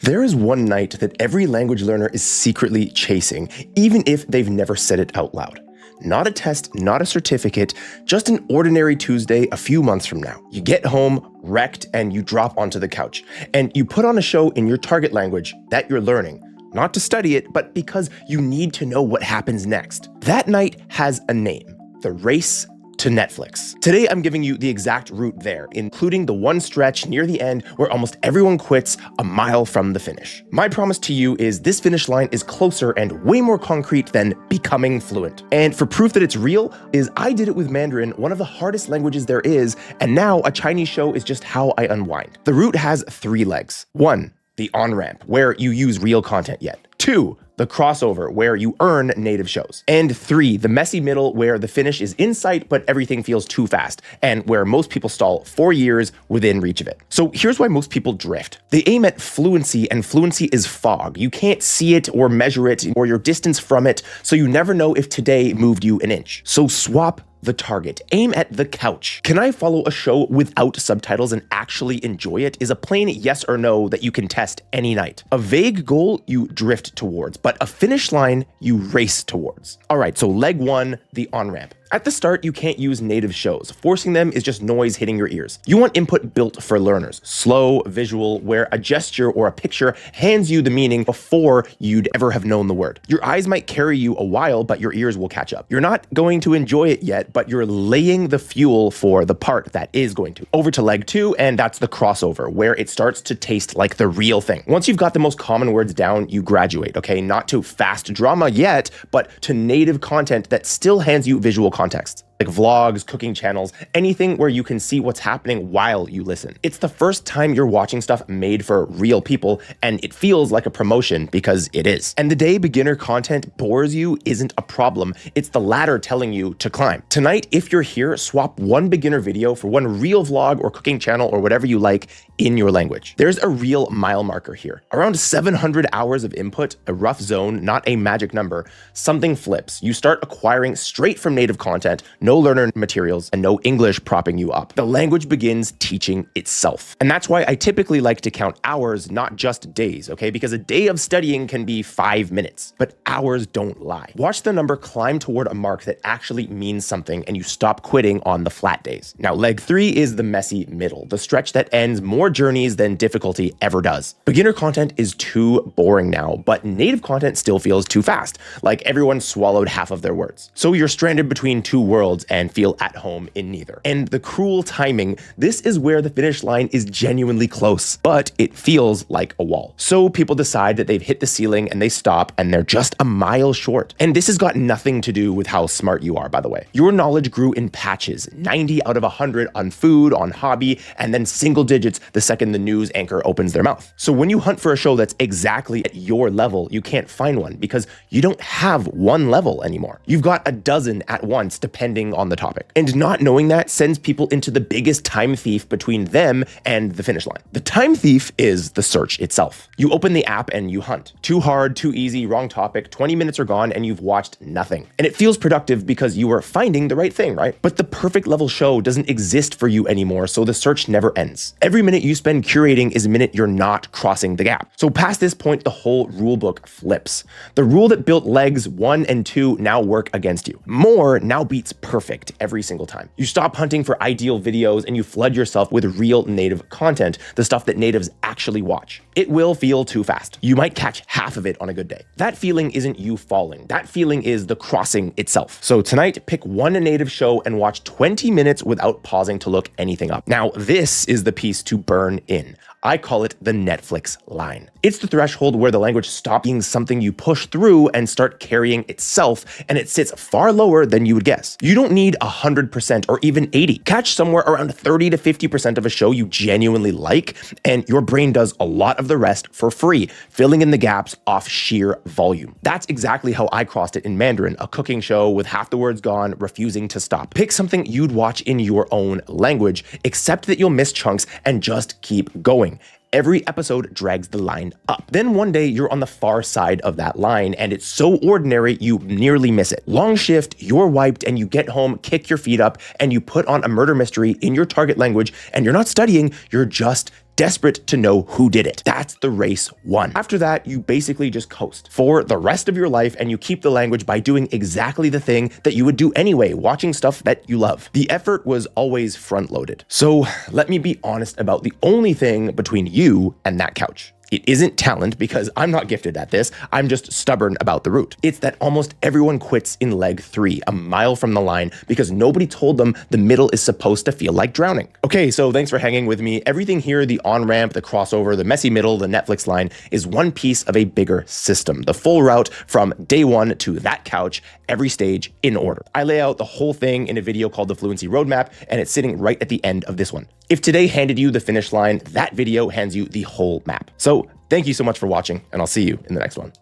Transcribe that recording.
There is one night that every language learner is secretly chasing, even if they've never said it out loud. Not a test, not a certificate, just an ordinary Tuesday a few months from now. You get home, wrecked, and you drop onto the couch. And you put on a show in your target language that you're learning. Not to study it, but because you need to know what happens next. That night has a name: the race to Netflix. Today, I'm giving you the exact route there, including the one stretch near the end where almost everyone quits a mile from the finish. My promise to you is this finish line is closer and way more concrete than becoming fluent. And for proof that it's real, is I did it with Mandarin, one of the hardest languages there is, and now a Chinese show is just how I unwind. The route has 3 legs. 1, the on-ramp, where you use real content yet. 2, the crossover, where you earn native shows. And 3, the messy middle, where the finish is in sight, but everything feels too fast, and where most people stall 4 years within reach of it. So here's why most people drift. They aim at fluency, and fluency is fog. You can't see it or measure it or your distance from it, so you never know if today moved you an inch. So swap the target. Aim at the couch. Can I follow a show without subtitles and actually enjoy it? Is a plain yes or no that you can test any night. A vague goal you drift towards, but a finish line you race towards. All right, so leg 1, the on-ramp. At the start, you can't use native shows. Forcing them is just noise hitting your ears. You want input built for learners. Slow, visual, where a gesture or a picture hands you the meaning before you'd ever have known the word. Your eyes might carry you a while, but your ears will catch up. You're not going to enjoy it yet, but you're laying the fuel for the part that is going to. Over to leg 2, and that's the crossover, where it starts to taste like the real thing. Once you've got the most common words down, you graduate, okay? Not to fast drama yet, but to native content that still hands you visual context. Like vlogs, cooking channels, anything where you can see what's happening while you listen. It's the first time you're watching stuff made for real people, and it feels like a promotion because it is. And the day beginner content bores you isn't a problem. It's the ladder telling you to climb. Tonight, if you're here, swap one beginner video for one real vlog or cooking channel or whatever you like in your language. There's a real mile marker here. Around 700 hours of input, a rough zone, not a magic number, something flips. You start acquiring straight from native content, no learner materials, and no English propping you up. The language begins teaching itself. And that's why I typically like to count hours, not just days, okay? Because a day of studying can be 5 minutes, but hours don't lie. Watch the number climb toward a mark that actually means something, and you stop quitting on the flat days. Now, leg 3 is the messy middle, the stretch that ends more journeys than difficulty ever does. Beginner content is too boring now, but native content still feels too fast, like everyone swallowed half of their words. So you're stranded between 2 worlds and feel at home in neither. And the cruel timing, this is where the finish line is genuinely close, but it feels like a wall. So people decide that they've hit the ceiling and they stop and they're just a mile short. And this has got nothing to do with how smart you are, by the way. Your knowledge grew in patches, 90 out of 100 on food, on hobby, and then single digits the second the news anchor opens their mouth. So when you hunt for a show that's exactly at your level, you can't find one because you don't have one level anymore. You've got a dozen at once, depending on the topic. And not knowing that sends people into the biggest time thief between them and the finish line. The time thief is the search itself. You open the app and you hunt. Too hard, too easy, wrong topic, 20 minutes are gone and you've watched nothing. And it feels productive because you are finding the right thing, right? But the perfect level show doesn't exist for you anymore, so the search never ends. Every minute you spend curating is a minute you're not crossing the gap. So past this point, the whole rule book flips. The rule that built legs 1 and 2 now work against you. More now beats perfect every single time. You stop hunting for ideal videos and you flood yourself with real native content, the stuff that natives actually watch. It will feel too fast. You might catch half of it on a good day. That feeling isn't you falling. That feeling is the crossing itself. So tonight, pick one native show and watch 20 minutes without pausing to look anything up. Now, this is the piece to burn in. I call it the Netflix line. It's the threshold where the language stops being something you push through and start carrying itself, and it sits far lower than you would guess. You don't need 100% or even 80. Catch somewhere around 30 to 50% of a show you genuinely like, and your brain does a lot of the rest for free, filling in the gaps off sheer volume. That's exactly how I crossed it in Mandarin, a cooking show with half the words gone, refusing to stop. Pick something you'd watch in your own language, accept that you'll miss chunks, and just keep going. Every episode drags the line up. Then one day you're on the far side of that line and it's so ordinary you nearly miss it. Long shift, you're wiped, and you get home, kick your feet up, and you put on a murder mystery in your target language, and you're not studying, you're just desperate to know who did it. That's the race won. After that, you basically just coast for the rest of your life, and you keep the language by doing exactly the thing that you would do anyway, watching stuff that you love. The effort was always front-loaded. So let me be honest about the only thing between you and that couch. It isn't talent, because I'm not gifted at this. I'm just stubborn about the route. It's that almost everyone quits in leg 3, a mile from the line, because nobody told them the middle is supposed to feel like drowning. Okay, so thanks for hanging with me. Everything here, the on-ramp, the crossover, the messy middle, the Netflix line, is one piece of a bigger system. The full route from day 1 to that couch, every stage in order. I lay out the whole thing in a video called the Fluency Roadmap, and it's sitting right at the end of this one. If today handed you the finish line, that video hands you the whole map. So thank you so much for watching, and I'll see you in the next one.